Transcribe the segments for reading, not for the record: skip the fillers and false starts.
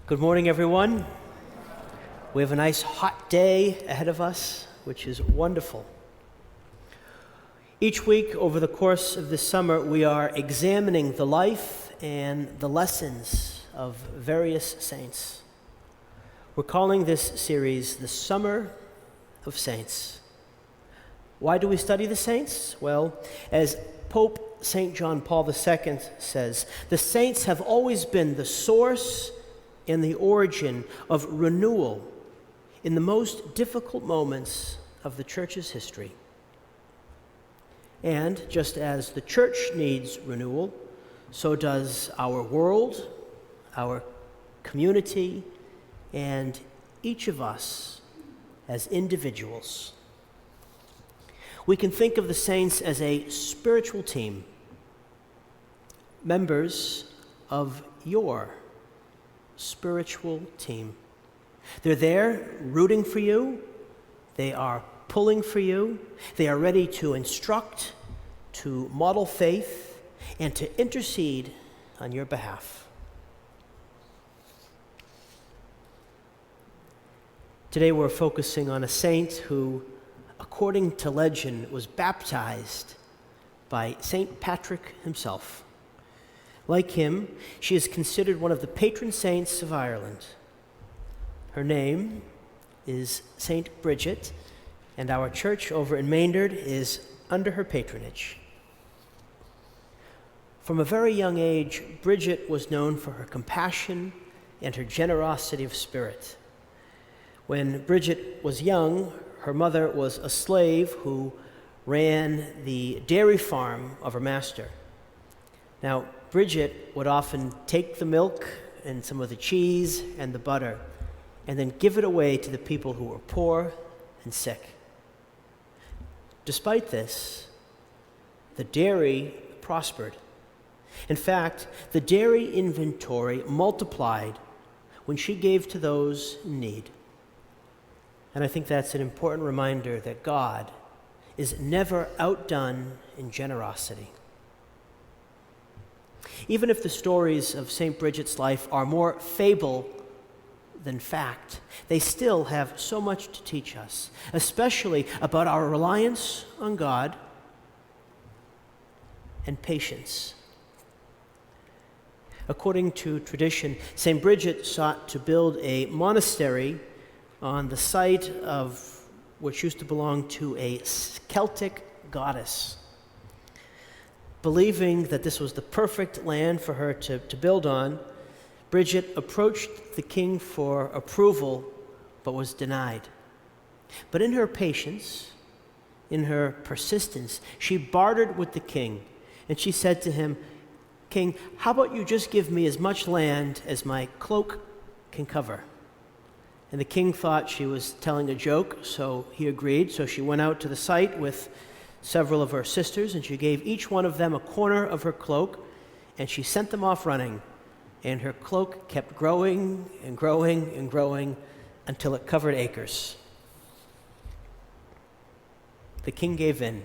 Good morning, everyone. We have a nice hot day ahead of us, which is wonderful. Each week over the course of this summer, we are examining the life and the lessons of various saints. We're calling this series the Summer of Saints. Why do we study the saints? Well, as Pope St. John Paul II says, the saints have always been the source and the origin of renewal in the most difficult moments of the Church's history. And just as the Church needs renewal, so does our world, our community, and each of us as individuals. We can think of the saints as a spiritual team, members of your spiritual team. They're there rooting for you. They are pulling for you. They are ready to instruct, to model faith, and to intercede on your behalf. Today we're focusing on a saint who, according to legend, was baptized by St. Patrick himself. Like him, she is considered one of the patron saints of Ireland. Her name is St. Bridget, and our church over in Maynard is under her patronage. From a very young age, Bridget was known for her compassion and her generosity of spirit. When Bridget was young, her mother was a slave who ran the dairy farm of her master. Now, Bridget would often take the milk and some of the cheese and the butter and then give it away to the people who were poor and sick. Despite this, the dairy prospered. In fact, the dairy inventory multiplied when she gave to those in need. And I think that's an important reminder that God is never outdone in generosity. Even if the stories of St. Bridget's life are more fable than fact, they still have so much to teach us, especially about our reliance on God and patience. According to tradition, St. Bridget sought to build a monastery on the site of which used to belong to a Celtic goddess. Believing that this was the perfect land for her to build on, Bridget approached the king for approval, but was denied. But in her patience, in her persistence, she bartered with the king, and she said to him, "King, how about you just give me as much land as my cloak can cover?" And the king thought she was telling a joke, so he agreed. So she went out to the site with several of her sisters, and she gave each one of them a corner of her cloak, and she sent them off running. And her cloak kept growing and growing and growing until it covered acres. The king gave in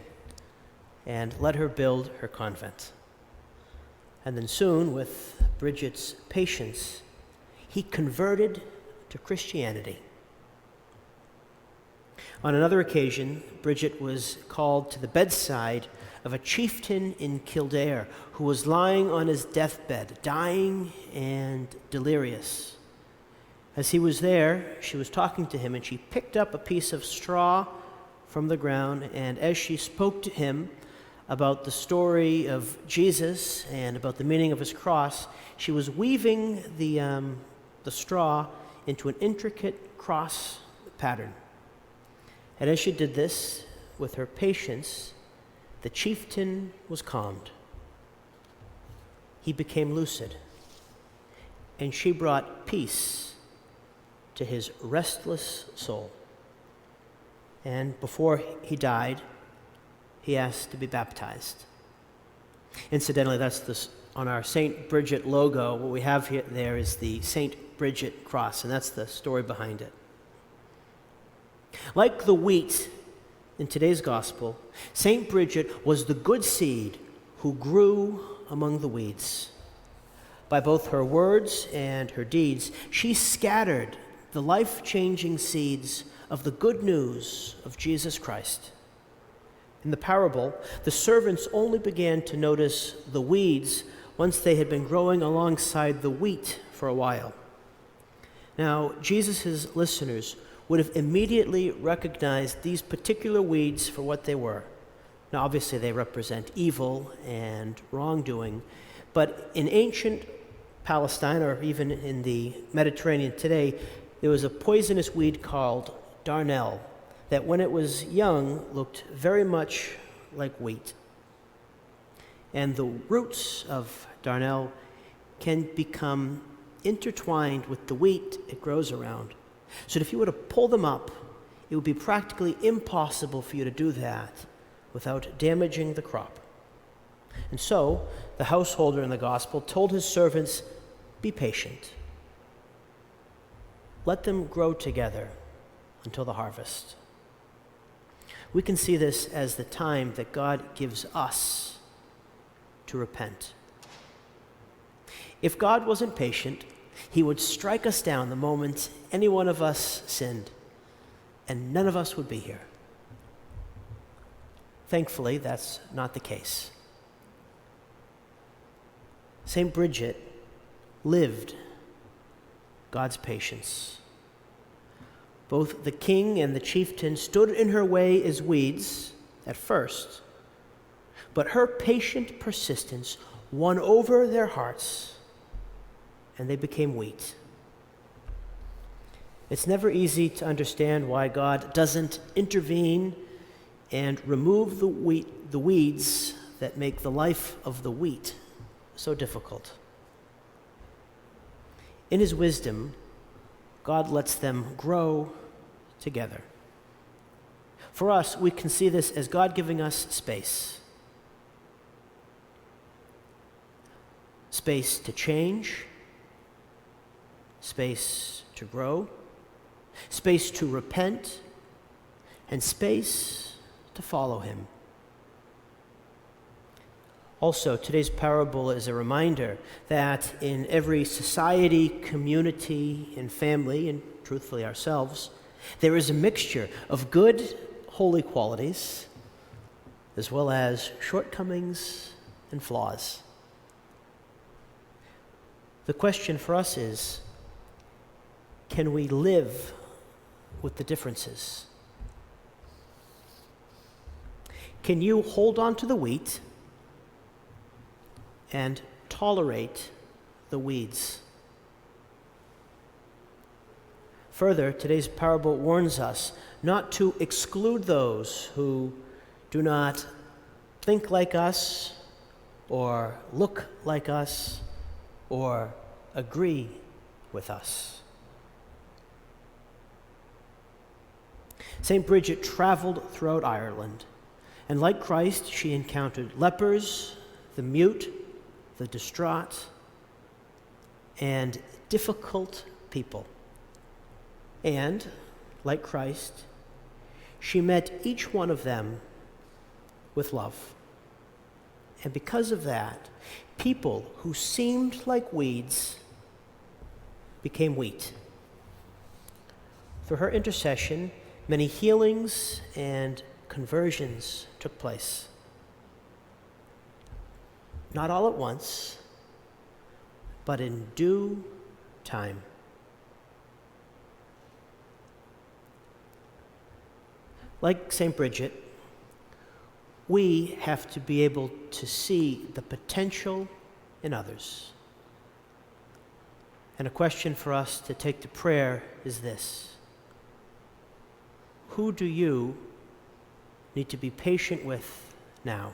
and let her build her convent. And then soon, with Bridget's patience, he converted to Christianity. On another occasion, Bridget was called to the bedside of a chieftain in Kildare who was lying on his deathbed, dying and delirious. As he was there, she was talking to him, and she picked up a piece of straw from the ground, and as she spoke to him about the story of Jesus and about the meaning of his cross, she was weaving the straw into an intricate cross pattern. And as she did this, with her patience, the chieftain was calmed. He became lucid, and she brought peace to his restless soul. And before he died, he asked to be baptized. Incidentally, that's on our St. Bridget logo. What we have here there is the St. Bridget cross, and that's the story behind it. Like the wheat in today's gospel, St. Bridget was the good seed who grew among the weeds. by both her words and her deeds, she scattered the life-changing seeds of the good news of Jesus Christ. In the parable, the servants only began to notice the weeds once they had been growing alongside the wheat for a while. Now, Jesus' listeners would have immediately recognized these particular weeds for what they were. Now, obviously, they represent evil and wrongdoing, but in ancient Palestine, or even in the Mediterranean today, there was a poisonous weed called darnel that, when it was young, looked very much like wheat. And the roots of darnel can become intertwined with the wheat it grows around. So that if you were to pull them up, it would be practically impossible for you to do that without damaging the crop. And so the householder in the gospel told his servants, "Be patient. Let them grow together until the harvest." We can see this as the time that God gives us to repent. If God wasn't patient, he would strike us down the moment any one of us sinned, and none of us would be here. Thankfully, that's not the case. St. Bridget lived God's patience. Both the king and the chieftain stood in her way as weeds at first, but her patient persistence won over their hearts, and they became wheat. It's never easy to understand why God doesn't intervene and remove the weeds that make the life of the wheat so difficult. In his wisdom, God lets them grow together. For us, we can see this as God giving us space. Space to change, space to grow, space to repent, and space to follow him. Also, today's parable is a reminder that in every society, community, and family, and truthfully ourselves, there is a mixture of good, holy qualities, as well as shortcomings and flaws. The question for us is, can we live with the differences? Can you hold on to the wheat and tolerate the weeds? Further, today's parable warns us not to exclude those who do not think like us, or look like us, or agree with us. St. Bridget traveled throughout Ireland, and like Christ, she encountered lepers, the mute, the distraught, and difficult people. And, like Christ, she met each one of them with love. And because of that, people who seemed like weeds became wheat. Through her intercession, many healings and conversions took place. Not all at once, but in due time. Like St. Bridget, we have to be able to see the potential in others. And a question for us to take to prayer is this: who do you need to be patient with now?